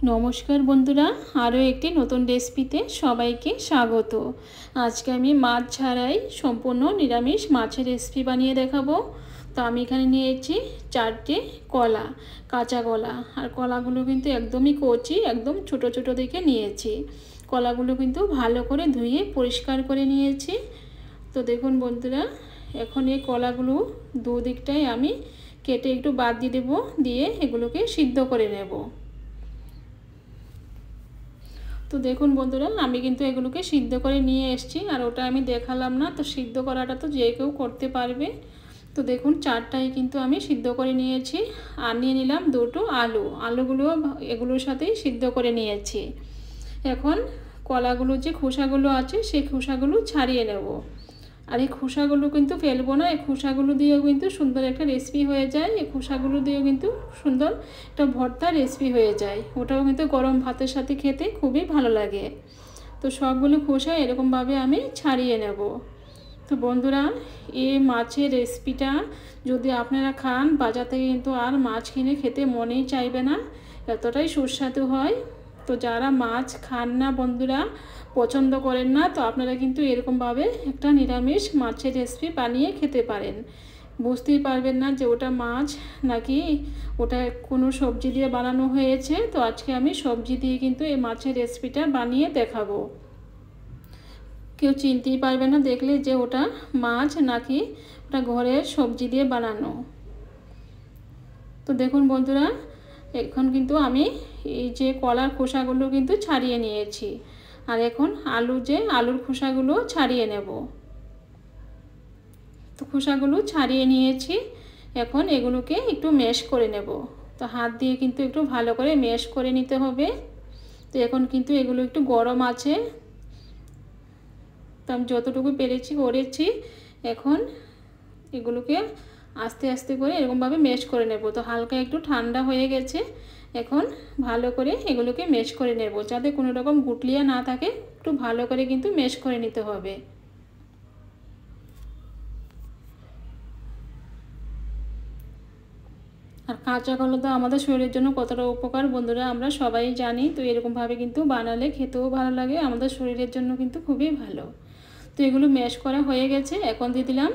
নমস্কার বন্ধুরা, আরও একটি নতুন রেসিপিতে সবাইকে স্বাগত। আজকে আমি মাছ ছাড়াই সম্পূর্ণ নিরামিষ মাছের রেসিপি বানিয়ে দেখাবো। তো আমি এখানে নিয়েছি 4টে কলা, কাঁচা কলা। আর কলাগুলো কিন্তু একদমই কচি, একদম ছোট ছোট দেখে নিয়েছি। কলাগুলো কিন্তু ভালো করে ধুয়ে পরিষ্কার করে নিয়েছি। তো দেখুন বন্ধুরা, এখন এই কলাগুলো দুদিকটাই আমি কেটে একটু বাদ দিয়ে দেবো, দিয়ে এগুলোকে সিদ্ধ করে নেব। তো দেখুন বন্ধুরা, আমি কিন্তু এগুলোকে সিদ্ধ করে নিয়ে এসেছি, আর ওটা আমি দেখালাম না। তো সিদ্ধ করাটা তো যে কেউ করতে পারবে। তো দেখুন 4টাই কিন্তু আমি সিদ্ধ করে নিয়েছি। আর নিয়ে নিলাম 2টো আলুগুলো এগুলোর সাথেই সিদ্ধ করে নিয়েছি। এখন কলাগুলো যে খোসাগুলো আছে সেই খোসাগুলো ছাড়িয়ে নেব। আর এই খোসাগুলো কিন্তু ফেলবো না, এই খোসাগুলো দিয়েও কিন্তু সুন্দর একটা রেসিপি হয়ে যায়। এই খোসাগুলো দিয়েও কিন্তু সুন্দর একটা ভর্তা রেসিপি হয়ে যায়, ওটাও কিন্তু গরম ভাতের সাথে খেতে খুবই ভালো লাগে। তো সবগুলো খোসা এরকমভাবে আমি ছাড়িয়ে নেব। তো বন্ধুরা, এই মাছের রেসিপিটা যদি আপনারা খান, বাজার থেকে কিন্তু আর মাছ কিনে খেতে মনেই চাইবে না, এতটাই সুস্বাদু হয়। তো যারা মাছ খান না বন্ধুরা, পছন্দ করেন না, তো আপনারা কিন্তু এরকমভাবে একটা নিরামিষ মাছের রেসিপি বানিয়ে খেতে পারেন। বুঝতেই পারবেন না যে ওটা মাছ নাকি ওটা কোনো সবজি দিয়ে বানানো হয়েছে। তো আজকে আমি সবজি দিয়ে কিন্তু এই মাছের রেসিপিটা বানিয়ে দেখাবো। কেউ চিনতেই পারবে না দেখলে যে ওটা মাছ নাকি ওটা ঘরের সবজি দিয়ে বানানো। তো দেখুন বন্ধুরা, এখন কিন্তু আমি এই যে কলার খোসাগুলো কিন্তু ছাড়িয়ে নিয়েছি। আর এখন আলুর খোসাগুলো ছাড়িয়ে নেব। তো খোসাগুলো ছাড়িয়ে নিয়েছি, এখন এগুলোকে একটু ম্যাশ করে নেব। তো হাত দিয়ে কিন্তু একটু ভালো করে ম্যাশ করে নিতে হবে। তো এখন কিন্তু এগুলো একটু গরম আছে, তো আমি যতটুকু পেরেছি করেছি। এখন এগুলোকে আস্তে আস্তে করে এরকমভাবে ম্যাশ করে নেব। তো হালকা একটু ঠান্ডা হয়ে গেছে, এখন ভালো করে এগুলোকে ম্যাশ করে নেব, যাতে কোনো রকম গুটলিয়া না থাকে। একটু ভালো করে কিন্তু ম্যাশ করে নিতে হবে। আর কাঁচা কলা তো আমাদের শরীরের জন্য কতটা উপকার বন্ধুরা আমরা সবাই জানি। তো এরকমভাবে কিন্তু বানালে খেতেও ভালো লাগে, আমাদের শরীরের জন্য কিন্তু খুবই ভালো। তো এগুলো ম্যাশ করা হয়ে গেছে। এখন দিয়ে দিলাম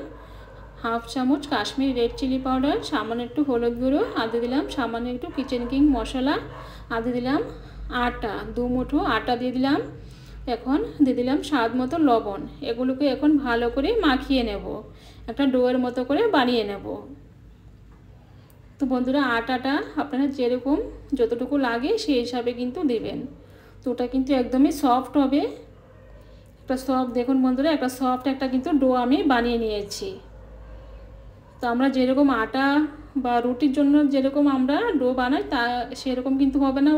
1/2 চামচ কাশ্মীরি রেড চিলি পাউডার, সামান্য একটু হলুদ গুঁড়ো, আর দিয়ে দিলাম সামান্য একটু কিচেন কিং মশলা, আর দিয়ে দিলাম আটা, 2 মুঠো আটা দিয়ে দিলাম। এখন দিয়ে দিলাম স্বাদ মতো লবণ। এগুলোকে এখন ভালো করে মাখিয়ে নেব, একটা ডোয়ের মতো করে বানিয়ে নেব। তো বন্ধুরা, আটাটা আপনারা যেরকম যতটুকু লাগে সেই হিসাবে কিন্তু দিবেন। তো ওটা কিন্তু একদমই সফট হবে, একটা সফট, দেখুন বন্ধুরা, একটা সফট একটা কিন্তু ডো আমি বানিয়ে নিয়েছি। তো আমরা যেরকম আটা বা রুটির জন্য যেরকম আমরা ডো বানাই তা সেরকম কিন্তু হবে না,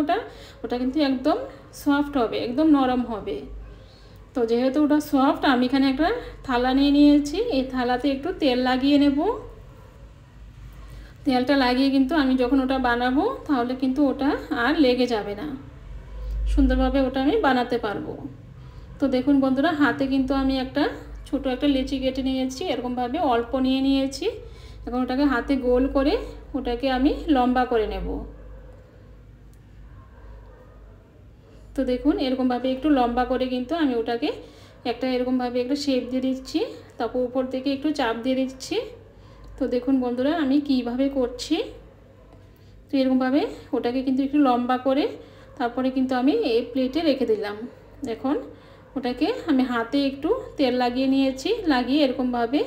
ওটা কিন্তু একদম সফট হবে, একদম নরম হবে। তো যেহেতু ওটা সফট, আমি এখানে একটা থালা নিয়ে নিয়েছি। এই থালাতে একটু তেল লাগিয়ে নেব। তেলটা লাগিয়ে কিন্তু আমি যখন ওটা বানাবো তাহলে কিন্তু ওটা আর লেগে যাবে না, সুন্দরভাবে ওটা আমি বানাতে পারবো। তো দেখুন বন্ধুরা, হাতে কিন্তু আমি একটা ছোটো একটা লেচি কেটে নিয়েছি, এরকমভাবে অল্প নিয়ে নিয়েছি। এখন ওটাকে হাতে গোল করে ওটাকে আমি লম্বা করে নেব। তো দেখুন এরকমভাবে একটু লম্বা করে কিন্তু আমি ওটাকে একটা এরকমভাবে একটা শেপ দিয়ে দিচ্ছি, তারপর উপর থেকে একটু চাপ দিয়ে দিচ্ছি। তো দেখুন বন্ধুরা আমি কীভাবে করছি। তো এরকমভাবে ওটাকে কিন্তু একটু লম্বা করে তারপরে কিন্তু আমি এই প্লেটে রেখে দিলাম। এখন ওটাকে আমি হাতে একটু তেল লাগিয়ে নিয়েছি, লাগিয়ে এরকমভাবে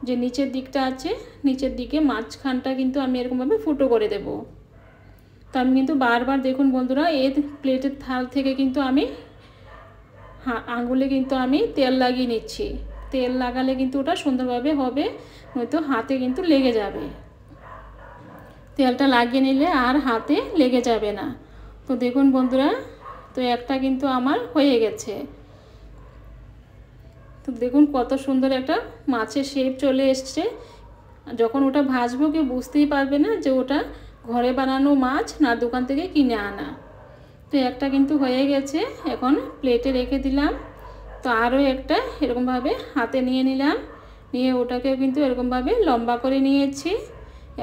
যে নিচের দিকটা আছে, নিচের দিকে মাঝখানটা কিন্তু আমি এরকমভাবে ফুটো করে দেব। তো আমি কিন্তু বারবার দেখুন বন্ধুরা, এই প্লেটের থাল থেকে কিন্তু আমি আঙুলে কিন্তু আমি তেল লাগিয়ে নিচ্ছি। তেল লাগালে কিন্তু ওটা সুন্দরভাবে হবে, নয়তো হাতে কিন্তু লেগে যাবে। তেলটা লাগিয়ে নিলে আর হাতে লেগে যাবে না। তো দেখুন বন্ধুরা, তো একটা কিন্তু আমার হয়ে গেছে। তো দেখুন কত সুন্দর একটা মাছের শেপ চলে এসছে। যখন ওটা ভাজবো কেউ বুঝতেই পারবে না যে ওটা ঘরে বানানো মাছ না দোকান থেকে কিনে আনা। তো একটা কিন্তু হয়ে গেছে, এখন প্লেটে রেখে দিলাম। তো আরও একটা এরকমভাবে হাতে নিয়ে নিলাম, নিয়ে ওটাকেও কিন্তু এরকমভাবে লম্বা করে নিয়েছি।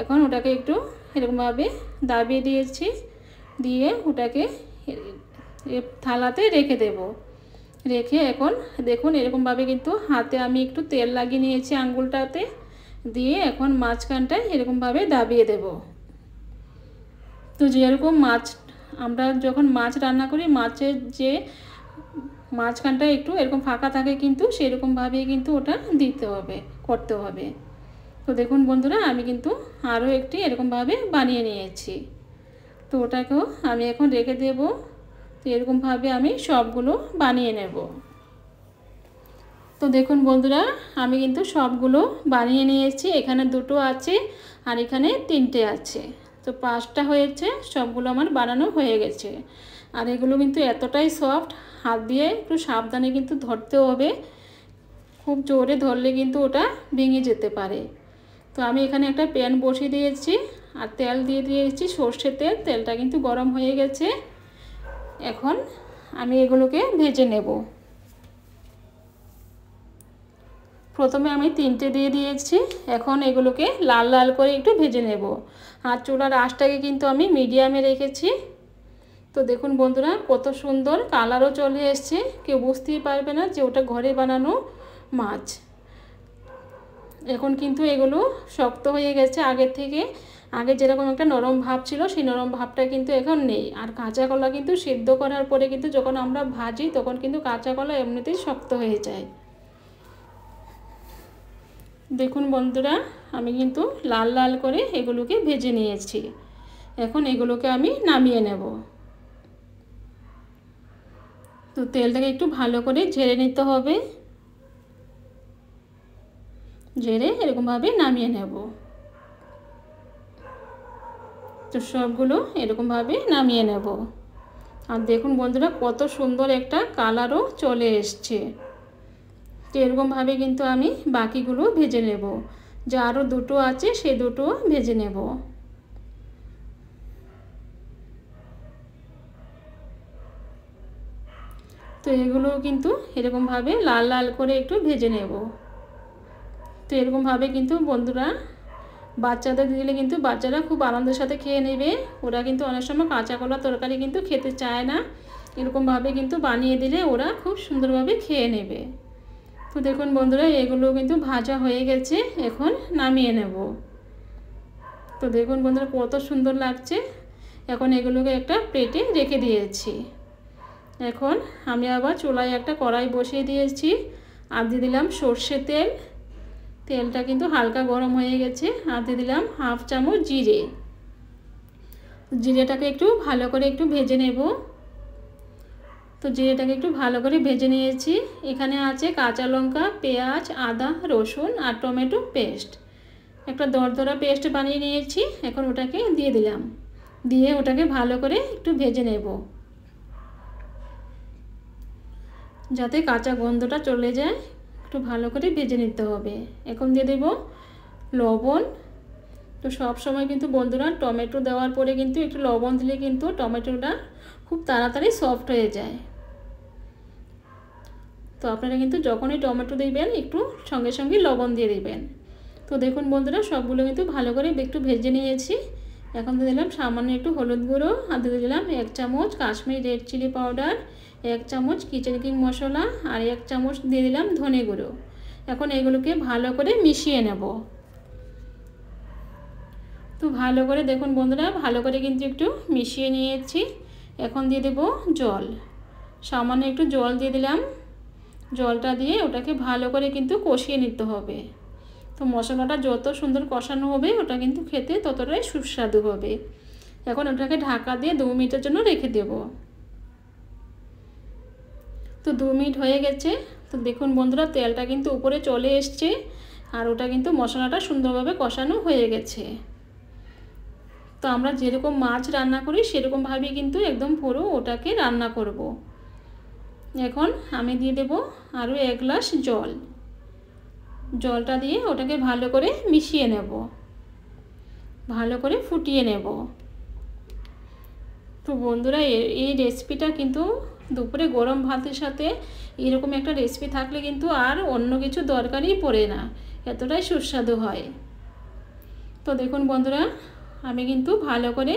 এখন ওটাকে একটু এরকমভাবে দাবিয়ে দিয়েছি, দিয়ে ওটাকে থালাতে রেখে দেব। রেখে এখন দেখুন এরকমভাবে কিন্তু হাতে আমি একটু তেল লাগিয়ে নিয়েছি আঙ্গুলটাতে, দিয়ে এখন মাঝখানটায় এরকমভাবে দাবিয়ে দেব। তো যেরকম মাছ আমরা যখন মাছ রান্না করি, মাছের যে মাঝখানটা একটু এরকম ফাঁকা থাকে কিন্তু সেরকমভাবেই কিন্তু ওটা দিতে হবে, করতে হবে। তো দেখুন বন্ধুরা আমি কিন্তু আরও একটি এরকমভাবে বানিয়ে নিয়েছি। তো ওটাকেও আমি এখন রেখে দেব। তো এরকমভাবে আমি সবগুলো বানিয়ে নেব। তো দেখুন বন্ধুরা আমি কিন্তু সবগুলো বানিয়ে নিয়েছি। এখানে দুটো আছে আর এখানে তিনটে আছে, তো 5টা হয়েছে। সবগুলো আমার বানানো হয়ে গেছে। আর এগুলো কিন্তু এতটাই সফট, হাত দিয়ে একটু সাবধানে কিন্তু ধরতে হবে, খুব জোরে ধরলে কিন্তু ওটা ভেঙে যেতে পারে। তো আমি এখানে একটা প্যান বসিয়ে দিয়েছি আর তেল দিয়ে দিয়েছি সর্ষের তেল। তেলটা কিন্তু গরম হয়ে গেছে। এখন আমি এগুলোকে ভেজে নেব। প্রথমে আমি 3টে দিয়ে দিয়েছি। এখন এগুলোকে লাল লাল করে একটু ভেজে নেব। আর চুলার আঁচটাকে কিন্তু আমি মিডিয়ামে রেখেছি। তো দেখুন বন্ধুরা কত সুন্দর কালারও চলে এসছে, কেউ বুঝতেই পারবে না যে ওটা ঘরে বানানো মাছ। এখন কিন্তু এগুলো শক্ত হয়ে গেছে আগের থেকে। আগে যেরকম একটা নরম ভাব ছিল সেই নরম ভাবটা কিন্তু এখন নেই। আর কাঁচা কলা কিন্তু সিদ্ধ করার পরে কিন্তু যখন আমরা ভাজি তখন কিন্তু কাঁচা কলা এমনিতেই শক্ত হয়ে যায়। দেখুন বন্ধুরা আমি কিন্তু লাল লাল করে এগুলোকে ভেজে নিয়েছি। এখন এগুলোকে আমি নামিয়ে নেব। তো তেলটাকে একটু ভালো করে ঝেড়ে নিতে হবে, ঝেড়ে এরকমভাবে নামিয়ে নেব। তো সবগুলো এরকমভাবে নামিয়ে নেব। আর দেখুন বন্ধুরা কত সুন্দর একটা কালারও চলে এসছে। তো এরকমভাবে কিন্তু আমি বাকিগুলো ভেজে নেব। যে আরও দুটো আছে সেই দুটো ভেজে নেব। তো এগুলো কিন্তু এরকমভাবে লাল লাল করে একটু ভেজে নেব। তো এরকমভাবে কিন্তু বন্ধুরা বাচ্চাদের দিলে কিন্তু বাচ্চারা খুব আনন্দের সাথে খেয়ে নেবে। ওরা কিন্তু অনেক সময় কাঁচা কলা তরকারি কিন্তু খেতে চায় না, এরকমভাবে কিন্তু বানিয়ে দিলে ওরা খুব সুন্দরভাবে খেয়ে নেবে। তো দেখুন বন্ধুরা এগুলো কিন্তু ভাজা হয়ে গেছে, এখন নামিয়ে নেব। তো দেখুন বন্ধুরা কত সুন্দর লাগছে। এখন এগুলোকে একটা প্লেটে রেখে দিয়েছি। এখন আমি আবার চুলায় একটা কড়াই বসিয়ে দিয়েছি আর দিয়ে দিলাম সর্ষের তেল। তেলটা কিন্তু হালকা গরম হয়ে গেছে। আর দিয়ে দিলাম 1/2 চামচ জিরে। জিরেটাকে একটু ভালো করে একটু ভেজে নেব। তো জিরেটাকে একটু ভালো করে ভেজে নিয়েছি। এখানে আছে কাঁচা লঙ্কা, পেঁয়াজ, আদা, রসুন আর টমেটো পেস্ট। একটা দরদরা পেস্ট বানিয়ে নিয়েছি। এখন ওটাকে দিয়ে দিলাম, দিয়ে ওটাকে ভালো করে একটু ভেজে নেব যাতে কাঁচা গন্ধটা চলে যায়। একটু ভালো করে ভেজে নিতে হবে। এখন দিয়ে দেব লবণ। তো সব সময় কিন্তু বন্ধুরা টমেটো দেওয়ার পরে কিন্তু একটু লবণ দিলে কিন্তু টমেটোটা খুব তাড়াতাড়ি সফট হয়ে যায়। তো আপনারা কিন্তু যখনই টমেটো দিবেন একটু সঙ্গে সঙ্গে লবণ দিয়ে দিবেন। তো দেখুন বন্ধুরা সবগুলো কিন্তু ভালো করে একটু ভেজে নিয়েছি। এখন দিয়ে দিলাম সামান্য একটু হলুদ গুঁড়ো, আর দিয়ে দিলাম 1 চামচ কাশ্মীরি রেড চিলি পাউডার, 1 চামচ কিচেন কিং মশলা আর 1 চামচ দিয়ে দিলাম ধনে গুঁড়ো। এখন এগুলোকে ভালো করে মিশিয়ে নেব। তো ভালো করে দেখুন বন্ধুরা ভালো করে কিন্তু একটু মিশিয়ে নিয়েছি। এখন দিয়ে দেব জল, সামান্য একটু জল দিয়ে দিলাম। জলটা দিয়ে ওটাকে ভালো করে কিন্তু কষিয়ে নিতে হবে। তো মশলাটা যত সুন্দর কষানো হবে ওটা কিন্তু খেতে ততটাই সুস্বাদু হবে। এখন ওটাকে ঢাকা দিয়ে 2 মিনিটের জন্য রেখে দেব। তো 2 মিনিট হয়ে গেছে। তো দেখুন বন্ধুরা তেলটা কিন্তু উপরে চলে এসছে আর ওটা কিন্তু মশলাটা সুন্দরভাবে কষানো হয়ে গেছে। তো আমরা যেরকম মাছ রান্না করি সেরকমভাবেই কিন্তু একদম পুরো ওটাকে রান্না করব। এখন আমি দিয়ে দেব আরও 1 গ্লাস জল। জলটা দিয়ে ওটাকে ভালো করে মিশিয়ে নেব, ভালো করে ফুটিয়ে নেব। তো বন্ধুরা এই রেসিপিটা কিন্তু দুপুরে গরম ভাতের সাথে এরকম একটা রেসিপি থাকলে কিন্তু আর অন্য কিছু দরকারই পড়ে না, এতটাই সুস্বাদু হয়। তো দেখুন বন্ধুরা আমি কিন্তু ভালো করে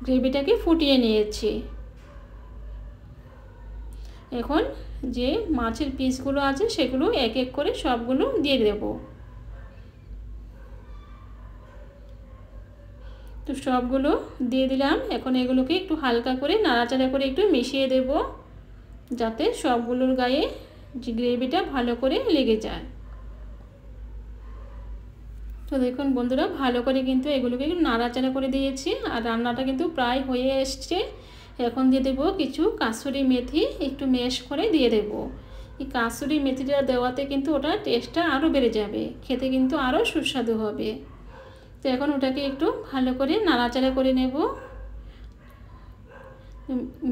গ্রেভিটাকে ফুটিয়ে নিয়েছি। এখন যে মাছের পিসগুলো আছে সেগুলো এক এক করে সবগুলো দিয়ে দেব। তো সবগুলো দিয়ে দিলাম। এখন এগুলোকে একটু হালকা করে নাড়াচাড়া করে একটু মিশিয়ে দেব, যাতে সবগুলোর গায়ে যে গ্রেভিটা ভালো করে লেগে যায়। তো দেখুন বন্ধুরা, ভালো করে কিন্তু এগুলোকে একটু নাড়াচাড়া করে দিয়েছি আর রান্নাটা কিন্তু প্রায় হয়ে এসছে। এখন দিয়ে দেবো কিছু কাসুরি মেথি, একটু ম্যাশ করে দিয়ে দেব। এই কাসুরি মেথিটা দেওয়াতে কিন্তু ওটা টেস্টটা আরও বেড়ে যাবে, খেতে কিন্তু আরও সুস্বাদু হবে। তো এখন ওটাকে একটু ভালো করে নাড়াচাড়া করে নেব।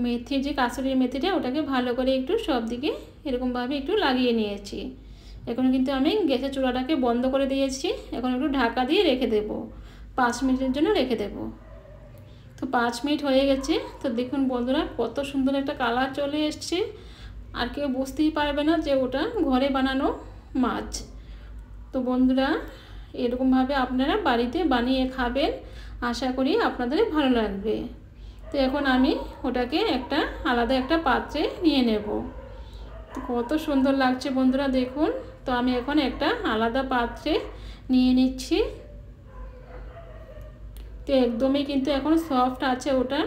মেথি যে কাসুরি মেথিটা ওটাকে ভালো করে একটু সব দিকে এরকমভাবে একটু লাগিয়ে নিয়েছি। এখন কিন্তু আমি গ্যাসের চুলাটাকে বন্ধ করে দিয়েছি। এখন একটু ঢাকা দিয়ে রেখে দেব, 5 মিনিটের জন্য রেখে দেব। তো 5 মিনিট হয়ে গেছে। তো দেখুন বন্ধুরা, কত সুন্দর একটা কালার চলে এসছে, আর কেউ বুঝতেই পারবে না যে ওটা ঘরে বানানো মাছ। তো বন্ধুরা, এরকমভাবে আপনারা বাড়িতে বানিয়ে খাবেন, আশা করি আপনাদের ভালো লাগবে। তো এখন আমি ওটাকে একটা আলাদা একটা পাত্রে নিয়ে নেব। তো কত সুন্দর লাগছে বন্ধুরা দেখুন। তো আমি এখন একটা আলাদা পাত্রে নিয়ে নিচ্ছি। তো একদমই কিন্তু এখন সফট আছে ওটা,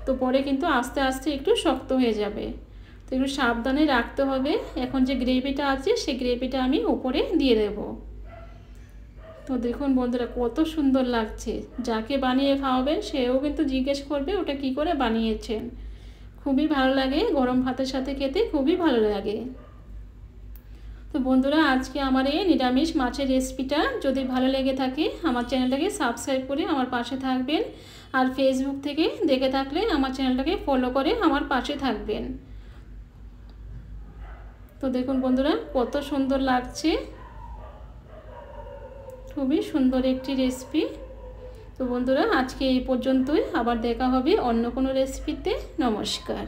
তো পরে কিন্তু আস্তে আস্তে একটু শক্ত হয়ে যাবে। তো একটু সাবধানে রাখতে হবে। এখন যে গ্রেভিটা আছে সেই গ্রেভিটা আমি উপরে দিয়ে দেব। তো দেখুন বন্ধুরা, কত সুন্দর লাগছে। যাকে বানিয়ে খাওয়াবেন সেও কিন্তু জিজ্ঞেস করবে ওটা কি করে বানিয়েছেন। খুবই ভালো লাগে, গরম ভাতের সাথে খেতে খুবই ভালো লাগে। তো বন্ধুরা, আজকে আমার এই নিরামিষ মাছের রেসিপিটা যদি ভালো লেগে থাকে আমার চ্যানেলটাকে সাবস্ক্রাইব করে আমার পাশে থাকবেন, আর ফেসবুক থেকে দেখে থাকলে আমার চ্যানেলটাকে ফলো করে আমার পাশে থাকবেন। তো দেখুন বন্ধুরা, কত সুন্দর লাগছে, খুবই সুন্দর একটি রেসিপি। তো বন্ধুরা, আজকে এই পর্যন্তই, আবার দেখা হবে অন্য কোনো রেসিপিতে। নমস্কার।